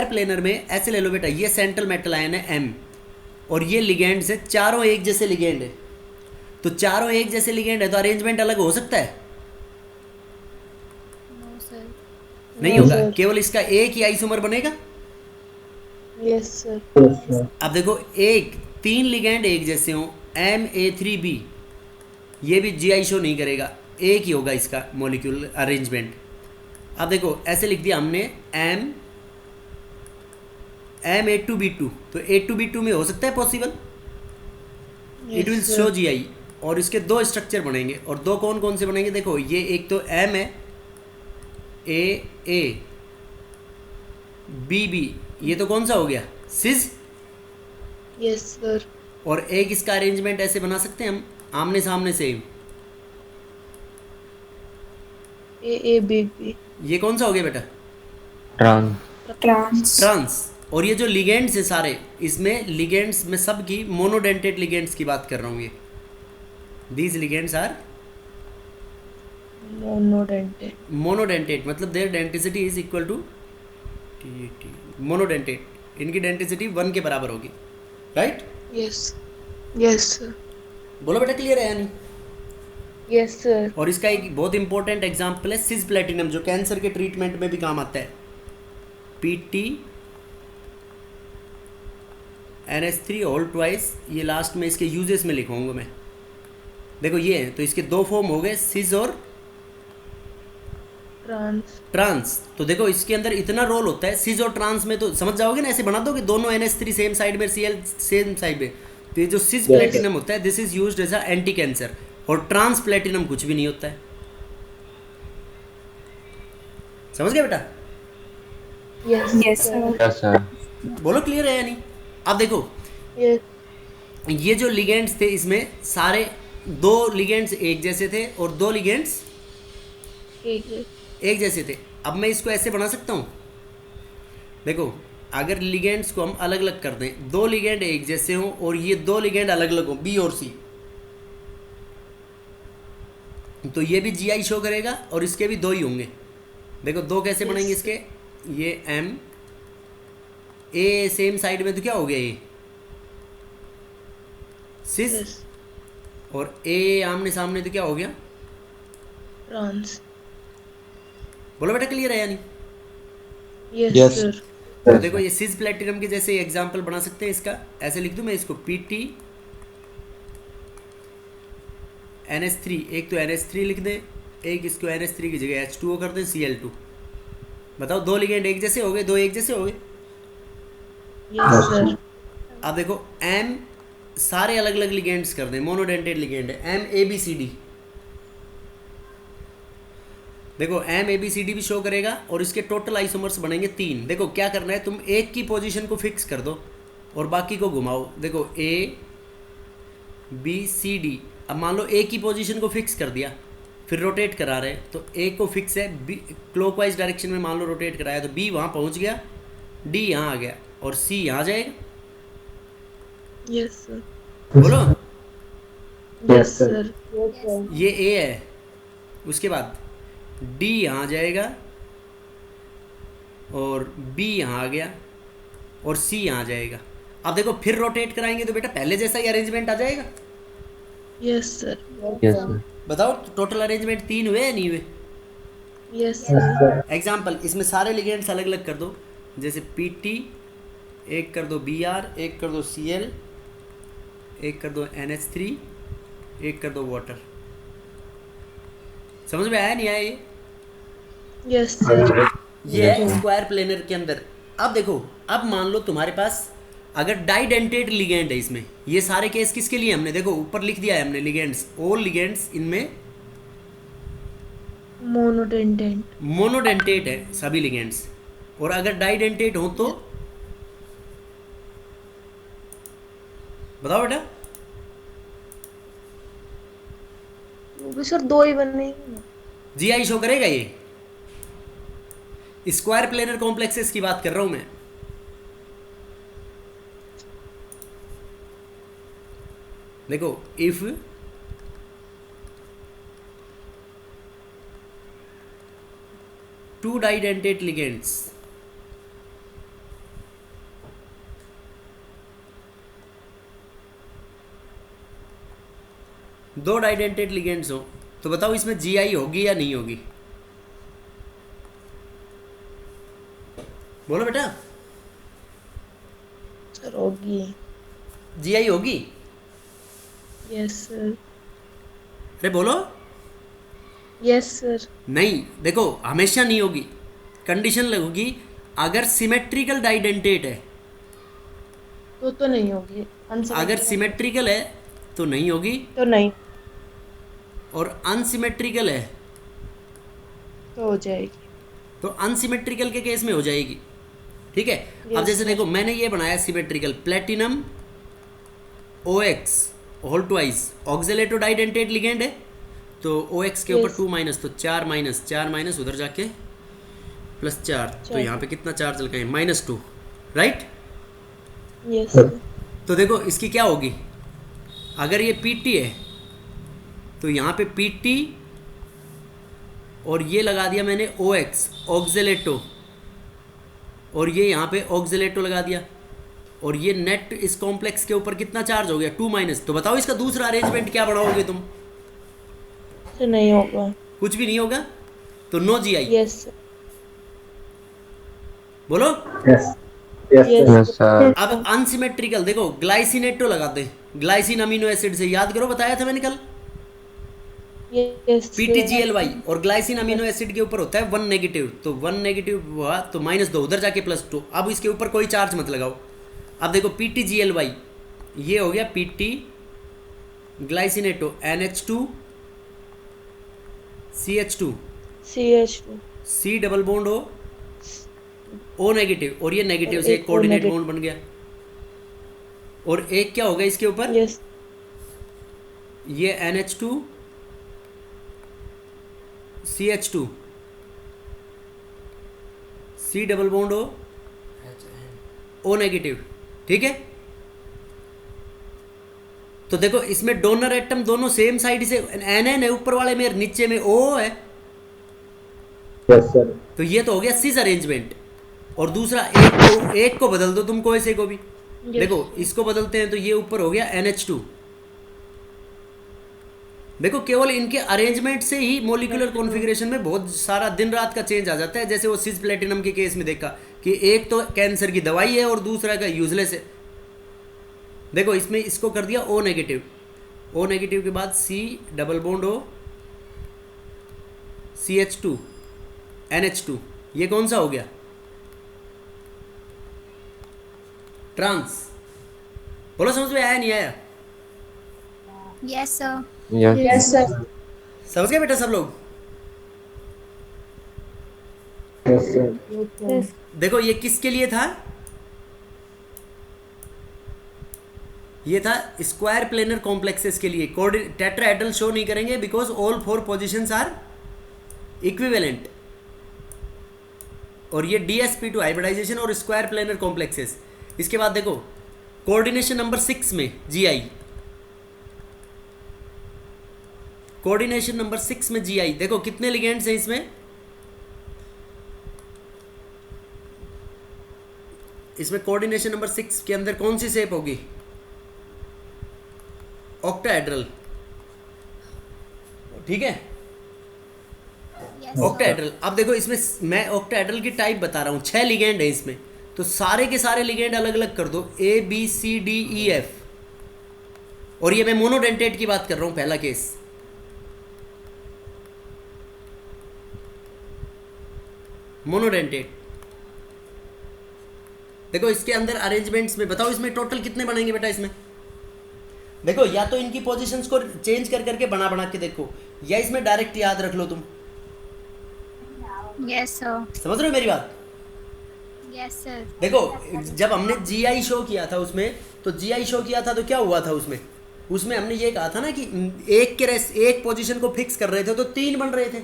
प्लेनर में ऐसे ले लो बेटा, ये सेंट्रल मेटल आयन है M और ये लिगेंड है, चारों एक जैसे लिगेंड है। तो चारों एक जैसे लिगेंड है तो अरेंजमेंट अलग हो सकता है, नो सर। नहीं No, होगा, sir. केवल इसका एक ही आइसोमर बनेगा। Yes, sir. अब देखो एक 3 लिगेंड एक जैसे हो MA3B, ये भी GI शो नहीं करेगा, एक ही होगा इसका मॉलिक्यूल अरेंजमेंट। अब देखो ऐसे लिख दिया हमने MA2B2, तो A2B2 में हो सकता है possible, it will Yes, sir. Show GI। और इसके दो स्ट्रक्चर बनेंगे, और दो कौन कौन से बनेंगे, देखो ये एक तो M है, AA BB, ये तो कौन सा हो गया, सिज। Yes, sir. और एक इसका अरेंजमेंट ऐसे बना सकते हैं हम आमने सामने से, AABB. ये कौन सा हो गया बेटा, Trans. Trans. ट्रांस। और ये जो लिगेंड्स है सारे, इसमें लिगेंड्स में सब की मोनोडेंटेट लिगेंड्स की बात कर रहा हूँ। ये these ligands are Monodentate. Monodentate, मतलब their denticity is equal to monodentate, इनकी डेंटिसिटी 1 के बराबर होगी, राइट। Yes. Yes, sir. बोलो बेटा, क्लियर है या नहीं। Yes, sir. और इसका एक बहुत इंपॉर्टेंट एग्जाम्पल है सिस प्लेटिनम, जो कैंसर के ट्रीटमेंट में भी काम आता है। PT NH3 ऑल ट्वाइस, ये लास्ट में इसके यूजेस में लिखूंगा मैं। देखो ये है, तो इसके दो फॉर्म हो गए, सिस और Trans. ट्रांस। तो देखो इसके अंदर इतना रोल होता है, सिस और ट्रांस में तो समझ जाओगे ना, ऐसे बना दोगे दोनों NH3 सेम साइड में, Cl सेम साइड में। तो ये जो सिस प्लेटिनम होता है, this is used as a anti cancer, और ट्रांस प्लेटिनम कुछ भी नहीं होता है। समझ गए बेटा, Yes, Yes, sir. Yes, sir. बोलो क्लियर है या नहीं। अब देखो Yes. ये जो लिगेंड्स थे, इसमें सारे 2 लिगेंड्स एक जैसे थे और 2 लिगेंड्स एक जैसे थे। अब मैं इसको ऐसे बना सकता हूँ, देखो अगर लिगेंड्स को हम अलग अलग कर दें, दो लिगेंड एक जैसे हों और ये दो लिगेंड अलग अलग हों, बी और सी, तो ये भी जीआई शो करेगा और इसके भी दो ही होंगे। देखो दो कैसे बनेंगे इसके, ये एम ए सेम साइड में तो क्या हो गया ये सिस, Yes. और ए आमने सामने तो क्या हो गया, Trans. बोलो बेटा क्लियर है या नहीं? Yes, Yes. sir. तो देखो ये सिस प्लेटिनम के जैसे एग्जांपल बना सकते हैं इसका, ऐसे लिख दूं मैं इसको पीटी NH3, एक तो NH3 लिख दें, एक इसको NH3 की जगह H2O कर दें, Cl2। बताओ दो लिगेंड एक जैसे हो गए, दो एक जैसे हो गए। Yes, sir. अब देखो M सारे अलग अलग लिगेंड्स कर दें, मोनोडेंटेड लिगेंड है M A B C D। देखो M A B C D भी शो करेगा और इसके टोटल आइसोमर्स बनेंगे 3। देखो क्या करना है, तुम एक की पोजीशन को फिक्स कर दो और बाकी को घुमाओ। देखो A B C D, अब मान लो A की पोजीशन को फिक्स कर दिया, फिर रोटेट करा रहे, तो A को फिक्स है, B क्लॉकवाइज डायरेक्शन में मान लो रोटेट कराया, तो B वहाँ पहुँच गया, D यहाँ आ गया और C यहाँ जाएगा। Yes, sir. बोलो Yes, sir. Yes, sir. ये A है, उसके बाद D यहाँ जाएगा और B यहाँ आ गया और C यहाँ जाएगा। अब देखो फिर रोटेट कराएंगे तो बेटा पहले जैसा ही अरेंजमेंट आ जाएगा। Yes, sir. Yes, sir. बताओ टोटल अरेंजमेंट 3 हुए या नहीं हुए? Yes, sir. एग्जाम्पल इसमें सारे लिगेंड्स अलग अलग कर दो, जैसे PT एक कर दो BR, एक कर दो Cl, एक कर दो NH3, एक कर दो वाटर। समझ में आया नहीं आया ये? Yes, sir. ये है स्क्वायर प्लेनर के अंदर। अब देखो, अब मान लो तुम्हारे पास अगर डाइडेंटेड लिगेंड है इसमें, ये सारे केस किसके लिए हमने देखो ऊपर लिख दिया है हमने, लिगेंड्स, ऑल लिगेंड्स इनमें Monodentate. मोनोडेंटेट है सभी लिगेंड्स, और अगर डाइडेंटेट हो तो बताओ बेटा। वो भी सर दो ही बनेंगे ना। जीआई शो करेगा ये, स्क्वायर प्लेनर कॉम्प्लेक्सेस की बात कर रहा हूं मैं। देखो इफ टू डाइडेंटेट लिगेंड्स दो डाइडेंटेट लिगेंड्स हो, तो बताओ इसमें जीआई होगी या नहीं होगी? बोलो बेटा, सर होगी। जीआई होगी? Yes, sir. अरे बोलो। Yes, sir. नहीं, देखो हमेशा नहीं होगी, कंडीशन लगेगी अगर सिमेट्रिकल डाइडेंटेट है। तो नहीं होगी। अगर सिमेट्रिकल है तो नहीं होगी, तो नहीं, और अनसिमेट्रिकल है तो हो जाएगी। तो अनसिमेट्रिकल के केस में हो जाएगी। ठीक है। अब Yes, जैसे sir. देखो मैंने ये बनाया symmetrical, platinum OX whole twice oxalato didentate ligand है, तो OX के ऊपर Yes. 2 माइनस, तो 4 माइनस उधर जाके +4, तो यहाँ पे कितना चार्ज लगा है -2, राइट। Yes, sir. तो देखो इसकी क्या होगी, अगर ये PT है तो यहाँ पे PT और ये लगा दिया मैंने OX ऑक्जेलेटो, और ये यहाँ पे ऑक्जेलेटो लगा दिया, और ये नेट इस कॉम्प्लेक्स के ऊपर कितना चार्ज हो गया 2 माइनस। तो बताओ इसका दूसरा अरेंजमेंट क्या बनाओगे तुम? तो नहीं होगा। कुछ भी नहीं होगा, तो नो जीआई। Yes, sir. बोलो। Yes, Yes, sir. अब अनसिमेट्रिकल देखो, ग्लाइसिनेटो लगाते हैं, ग्लाइसिन अमीनो एसिड से, याद करो बताया था मैंने कल, Yes, sir. PTGLY, और ग्लाइसिन अमीनो एसिड के ऊपर होता है 1 नेगेटिव, तो 1 नेगेटिव हुआ तो -2 उधर जाके +2। अब इसके ऊपर कोई चार्ज मत लगाओ। अब देखो PTGLY ये हो गया PT glycinato NH2 CH2 CH2. C double bond हो O नेगेटिव, और ये नेगेटिव से एक एक O कोऑर्डिनेट negative. बॉन्ड बन गया, और एक क्या होगा इसके ऊपर, Yes. ये NH2 CH2, C double bond O negative, ठीक है। तो देखो इसमें डोनर एटम दोनों सेम साइड से NN है ऊपर वाले में, नीचे में O है। Yes sir. तो ये तो हो गया सिस अरेंजमेंट। और दूसरा एक को बदल दो तुम, कोई से को भी। देखो इसको बदलते हैं तो ये ऊपर हो गया NH2। देखो केवल इनके अरेंजमेंट से ही मोलिकुलर कॉन्फ़िगरेशन में बहुत सारा दिन रात का चेंज आ जाता है। जैसे वो सिस प्लेटिनम के केस में देखा कि एक तो कैंसर की दवाई है और दूसरा का यूजलेस है। देखो इसमें इसको कर दिया O नेगेटिव, O नेगेटिव के बाद C double bond O CH2 NH2, ये कौन सा हो गया? ट्रांस। बोलो समझ में आया नहीं आया? Yes sir. Yes, sir. समझ गए बेटा सब लोग? Yes sir. देखो ये किसके लिए था? ये था स्क्वायर प्लेनर कॉम्प्लेक्सेस के लिए। टेट्राहेड्रल शो नहीं करेंगे because all 4 positions are equivalent. और ये DsP2 हाइब्रिडाइजेशन और स्क्वायर प्लेनर कॉम्प्लेक्सेस। इसके बाद देखो कोऑर्डिनेशन नंबर 6 में GI, कोऑर्डिनेशन नंबर 6 में GI देखो कितने लिगेंड्स हैं इसमें? इसमें कोऑर्डिनेशन नंबर 6 के अंदर कौन सी शेप होगी? ऑक्टाहेड्रल, ठीक है, यस ऑक्टाहेड्रल। अब देखो इसमें मैं ऑक्टाहेड्रल की टाइप बता रहा हूँ, 6 लिगेंड है इसमें, तो सारे के सारे लिगेंड अलग अलग कर दो, A B C D E F। और ये मैं मोनोडेंटेट की बात कर रहा हूँ, पहला केस। मोनोडेंटेट। देखो इसके अंदर अरेंजमेंट्स में बताओ इसमें टोटल कितने बनेंगे बेटा इसमें? देखो या तो इनकी पोजीशंस को चेंज कर करके बना के देखो, या इसमें डायरेक्ट याद रख लो तुम। Yes sir. समझ रहे हो मेरी बात? Yes sir. देखो जब हमने GI शो किया था उसमें, तो GI शो किया था तो क्या हुआ था उसमें? उसमें हमने ये कहा था ना कि एक पोजीशन को फिक्स कर रहे थे तो 3 बन रहे थे।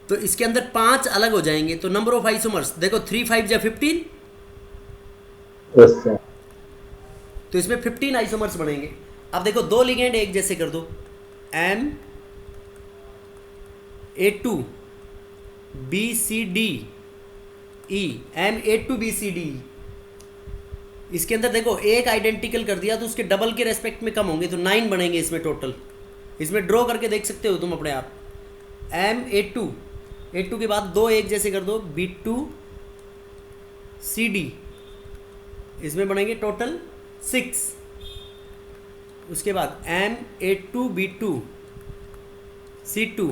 तो इसके अंदर 5 अलग हो जाएंगे, तो नंबर ऑफ आइसोमर्स देखो 3 5 या 15, यस सर। तो इसमें 15 आइसोमर्स बनेंगे। अब देखो 2 लिगेंड एक जैसे कर दो, MA2 BCDE, MA2 BCDE। इसके अंदर देखो एक आइडेंटिकल कर दिया तो उसके डबल के रेस्पेक्ट में कम होंगे, तो 9 बनेंगे इसमें टोटल। इसमें ड्रॉ करके देख सकते हो तुम अपने आप। MA2 A2 के बाद 2 एक जैसे कर दो, B2 CD, इसमें बनेंगे टोटल 6। उसके बाद MA2 B2 C2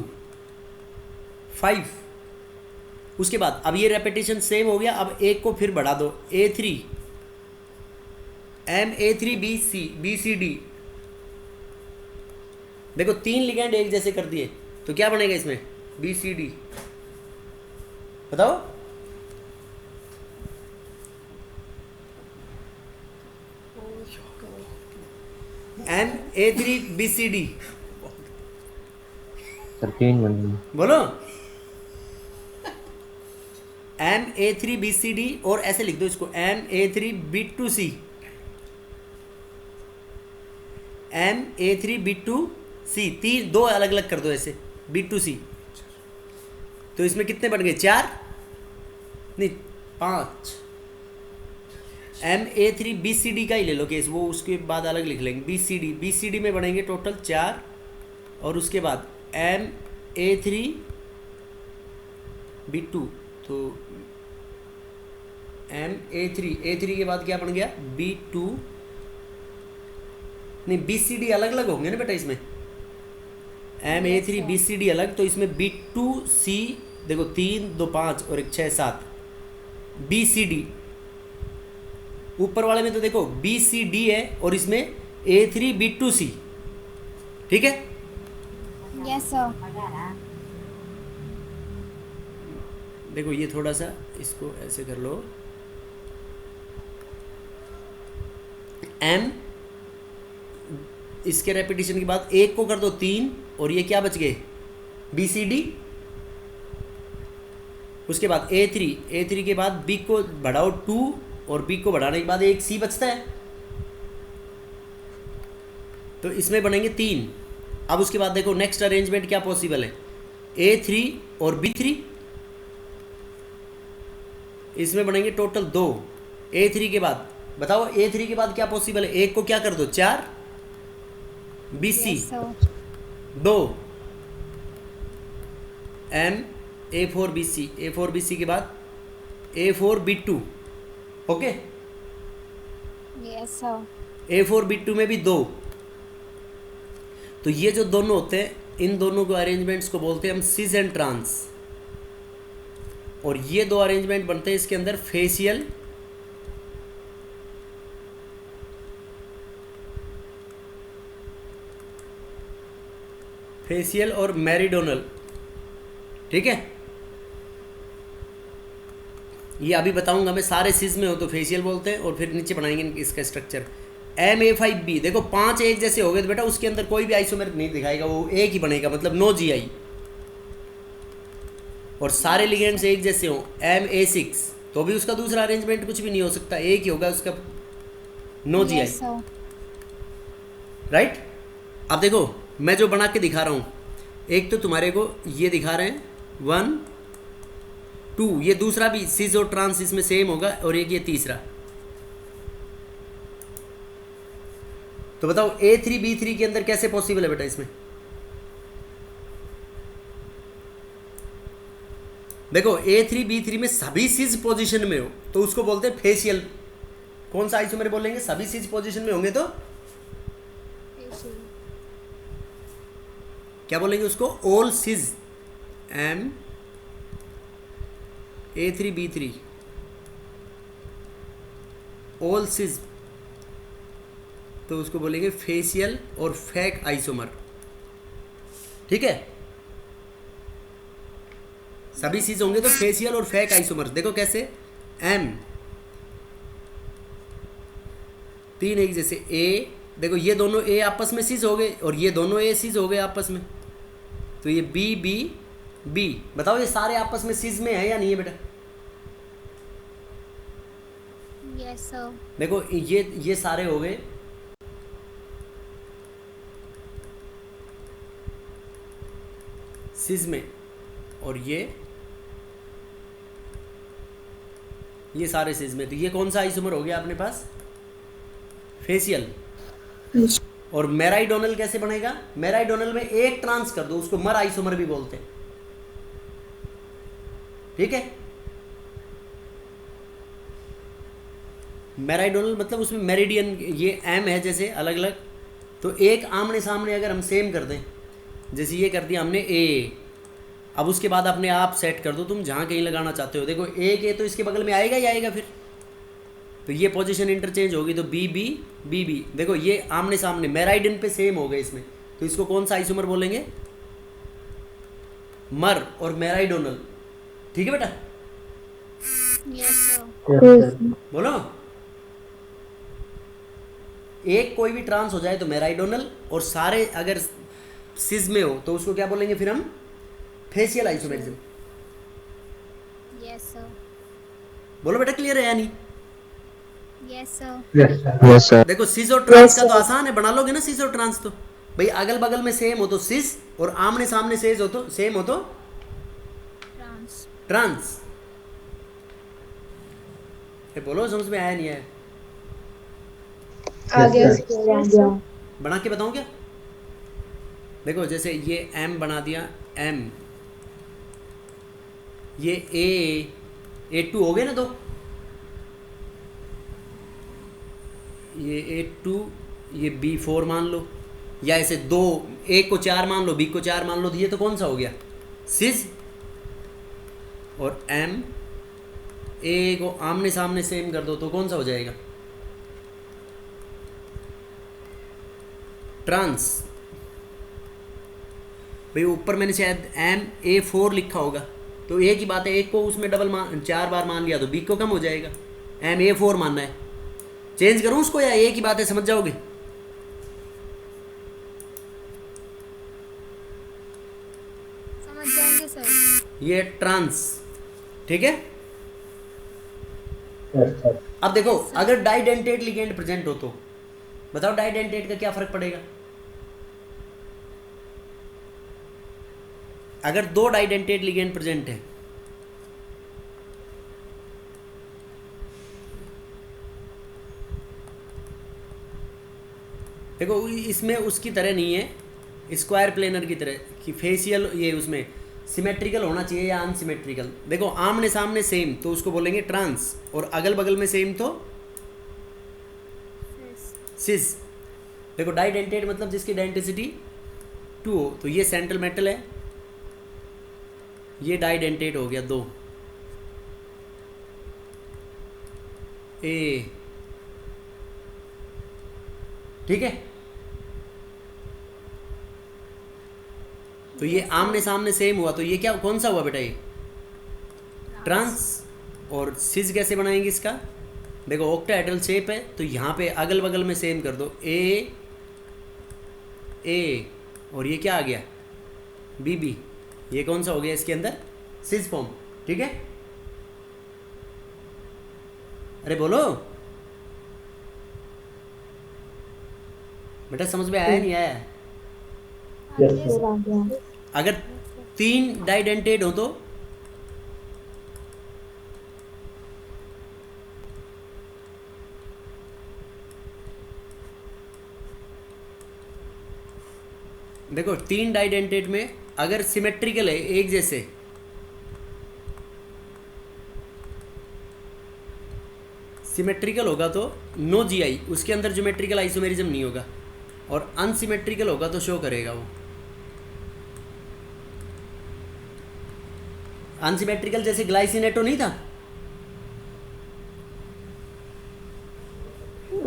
5। उसके बाद अब ये रेपिटेशन सेम हो गया, अब एक को फिर बढ़ा दो, A3 MA3 BCD। देखो 3 लिगेंड एक जैसे कर दिए तो क्या बनेगा इसमें? BCD। बताओ। MA3 BCD, 13 बन गई। बोलो। MA3 BCD, और ऐसे लिख दो इसको MA3 B2C, MA3 B2C, 2 अलग अलग कर दो ऐसे, B2C। तो इसमें कितने बन गए? 4 नहीं 5। MA3 BCD का ही ले लो केस, वो उसके बाद अलग लिख लेंगे। BCD में बनेंगे टोटल 4, और उसके बाद MA3 B2, तो A3 के बाद क्या बन गया? B2 नहीं, BCD अलग अलग होंगे ना बेटा इसमें। MA3 BCD अलग, तो इसमें B2C देखो 3 2 5 और 1 6 7 BCD। ऊपर वाले में तो देखो BCD है और इसमें A3 B2C, ठीक है। Yes sir. देखो ये थोड़ा सा इसको ऐसे कर लो, इसके रेपिटेशन के बाद एक को कर दो 3 और ये क्या बच गए BCD। उसके बाद A3 के बाद B को बढ़ाओ 2 और B को बढ़ाने के बाद एक C बचता है, तो इसमें बनेंगे 3। अब उसके बाद देखो नेक्स्ट अरेंजमेंट क्या पॉसिबल है, A3 और B3, इसमें बनेंगे टोटल 2। A3 के बाद बताओ A3 के बाद क्या पॉसिबल है, एक को क्या कर दो 4 BC, Yes, sir. 2 M A4BC के बाद A4B2, okay. Yes, sir. A4B2 में भी 2। तो ये जो दोनों होते हैं, इन दोनों को अरेंजमेंट्स को बोलते हैं हम सिस एंड ट्रांस। और ये दो अरेंजमेंट बनते हैं इसके अंदर फेशियल और मेरिडोनल, ठीक है। ये अभी बताऊंगा मैं, सारे सिज में हो तो फेशियल बोलते हैं और फिर नीचे बनाएंगे इसका स्ट्रक्चर। MA5B देखो 5 एक जैसे हो गए तो बेटा उसके अंदर कोई भी आइसोमेर नहीं दिखाएगा, वो एक ही बनेगा, मतलब नो GI। और सारे लिगेंड्स एक जैसे हो MA6 तो भी उसका दूसरा अरेंजमेंट कुछ भी नहीं हो सकता, एक ही होगा उसका, no GI, Yes, sir. Right. अब देखो मैं जो बना के दिखा रहा हूँ, एक तो तुम्हारे को ये दिखा रहे हैं 1 2, ये दूसरा भी सिज और ट्रांस इसमें सेम होगा, और एक ये तीसरा। तो बताओ A3B3 के अंदर कैसे पॉसिबल है बेटा इसमें, देखो A3B3 में सभी सिज पोजीशन में हो तो उसको बोलते हैं फेशियल। कौन सा आइसोमेर बोलेंगे, सभी सिज पोजीशन में होंगे तो Facial. क्या बोलेंगे उसको, ऑल सिज। M A3B3 ऑल सिज, तो उसको बोलेंगे फेशियल और फेक आइसोमर, ठीक है। सभी चीज होंगे तो फेशियल और फेक आइसोमर। देखो कैसे, M 3 एक जैसे A, देखो ये दोनों A आपस में सीज हो गए और ये दोनों A सीज हो गए आपस में, तो ये B B B। बताओ ये सारे आपस में सीज में है या नहीं है बेटा, Yes, sir. देखो ये सारे हो गए सिज में, और ये सारे सिज में, तो ये कौन सा आइसोमर हो गया अपने पास, फेशियल। और मेराइडोनल कैसे बनेगा, मेराइडोनल में एक ट्रांस कर दो, उसको मर आइसोमर भी बोलते हैं, ठीक है। मेराइडोनल मतलब उसमें मेरिडियन, ये M है जैसे अलग अलग, तो एक आमने सामने अगर हम सेम कर दें, जैसे ये कर दिया हमने A, अब उसके बाद अपने आप सेट कर दो तुम जहाँ कहीं लगाना चाहते हो। देखो एक A तो इसके बगल में आएगा ही आएगा, फिर तो ये पोजीशन इंटरचेंज होगी, तो B B B B। देखो ये आमने सामने मेराइडियन पे सेम हो गए इसमें, तो इसको कौन सा आइसोमर बोलेंगे, मर और मेराइडोनल, ठीक है बेटा। Yes, sir. बोलो, एक कोई भी ट्रांस हो जाए तो मेराइडोनल, और सारे अगर सिज में हो तो उसको क्या बोलेंगे फिर हम, फेशियल आइसोमेरिज्म। Yes, sir. बोलो बेटा क्लियर है या नहीं। Yes, sir. Yes, sir. देखो सिज और ट्रांस का तो आसान है, बना लोगे ना सिज और ट्रांस, तो भाई अगल बगल में सेम हो तो सिज, और आमने सामने सेज हो तो सेम हो तो Trans. ट्रांस। बोलो समझ में आया नहीं आया, आ गया Yes, sir. बना के बताऊं क्या। देखो जैसे ये M बना दिया M, ये A2 हो गए ना, तो ये A2, ये B4 मान लो, या ऐसे दो, A को 4 मान लो, B को 4 मान लो, तो ये तो कौन सा हो गया, सिज। और M A को आमने सामने सेम कर दो तो कौन सा हो जाएगा, ट्रांस। भाई ऊपर मैंने शायद MA4 लिखा होगा, तो एक ही बात है, एक को उसमें डबल 4 बार मान लिया तो B को कम हो जाएगा, MA4 मानना है। चेंज करूं उसको या एक ही बात है, समझ जाओगे। समझ जाएंगे सर। ये ट्रांस, ठीक है। Yes, sir. अब देखो अगर डाइडेंटेट लिगेंड प्रेजेंट हो तो बताओ डाइडेंटेट का क्या फर्क पड़ेगा। अगर दो डाइडेंटेट लिगेंड प्रेजेंट है, देखो इसमें उसकी तरह नहीं है स्क्वायर प्लेनर की तरह कि फेशियल ये उसमें सिमेट्रिकल होना चाहिए या अनसिमेट्रिकल। देखो आमने सामने सेम तो उसको बोलेंगे ट्रांस, और अगल बगल में सेम तो सिस। देखो डाइडेंटेट मतलब जिसकी डेंटिसिटी 2 हो, तो ये सेंट्रल मेटल है, ये डाइडेंटेट हो गया 2 ए, ठीक है। तो ये आमने सामने सेम हुआ तो ये क्या कौन सा हुआ बेटा, ये ट्रांस। और सिज कैसे बनाएंगे इसका, देखो ऑक्टाहेड्रल शेप है तो यहाँ पे अगल बगल में सेम कर दो ए ए, और ये क्या आ गया बी बी, ये कौन सा हो गया इसके अंदर सिज फॉर्म, ठीक है। अरे बोलो बेटा समझ में आया नहीं आया। Yes, sir. अगर 3 डाइडेंटेट हो तो देखो 3 डाइडेंटेट में अगर सिमेट्रिकल है एक जैसे, सिमेट्रिकल होगा तो नो जीआई, उसके अंदर ज्योमेट्रिकल आइसोमेरिज्म नहीं होगा, और अनसिमेट्रिकल होगा तो शो करेगा वो। अनसिमेट्रिकल जैसे ग्लाइसिनेटो नहीं था,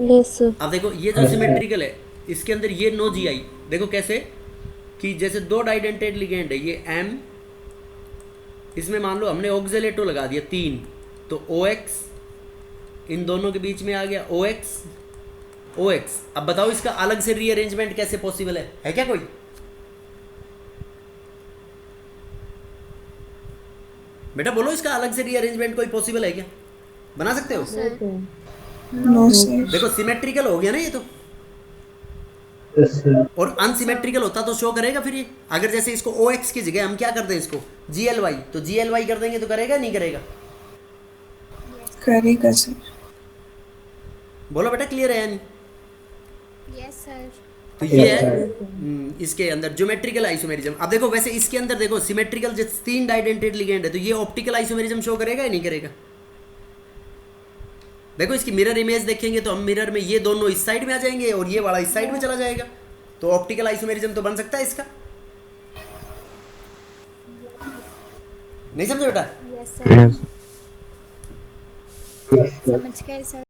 यस सर। अब देखो ये जो सिमेट्रिकल है इसके अंदर ये नो जीआई, देखो कैसे कि जैसे 2 डाइडेंटेट लिगेंड है ये एम, इसमें मान लो हमने ऑक्जेलेटो लगा दिया 3, तो ओ एक्स इन दोनों के बीच में आ गया ओ एक्स ओ एक्स। अब बताओ इसका अलग से रीअरेंजमेंट कैसे पॉसिबल है क्या कोई। बेटा बोलो इसका अलग से रीअरेंजमेंट कोई पॉसिबल है क्या, बना सकते हो। No sir. देखो सिमेट्रिकल हो गया ना ये तो, Yes, sir. और अनसिमेट्रिकल होता तो शो करेगा फिर ये। अगर जैसे इसको ओ एक्स की जगह हम क्या कर दें इसको जी एल वाई, तो जी एल वाई कर देंगे तो करेगा नहीं करेगा। करेगा सर। बोलो बेटा क्लियर है या नहीं। Yes sir. तो ये Yes, है sir. इसके अंदर ज्योमेट्रिकल आइसोमेरिज्म। अब देखो वैसे इसके अंदर देखो सिमेट्रिकल जो 3 डाइडेंटेट लिगेंड है तो ये ऑप्टिकल आइसोमेरिज्म शो करेगा या नहीं करेगा। देखो इसकी मिरर इमेज देखेंगे तो हम मिरर में ये दोनों इस साइड में आ जाएंगे और ये वाला इस साइड में चला जाएगा, तो ऑप्टिकल आइसोमेरिज्म तो बन सकता है इसका। नहीं समझे बेटा। Yes sir. Yes, sir. समझ गए सर।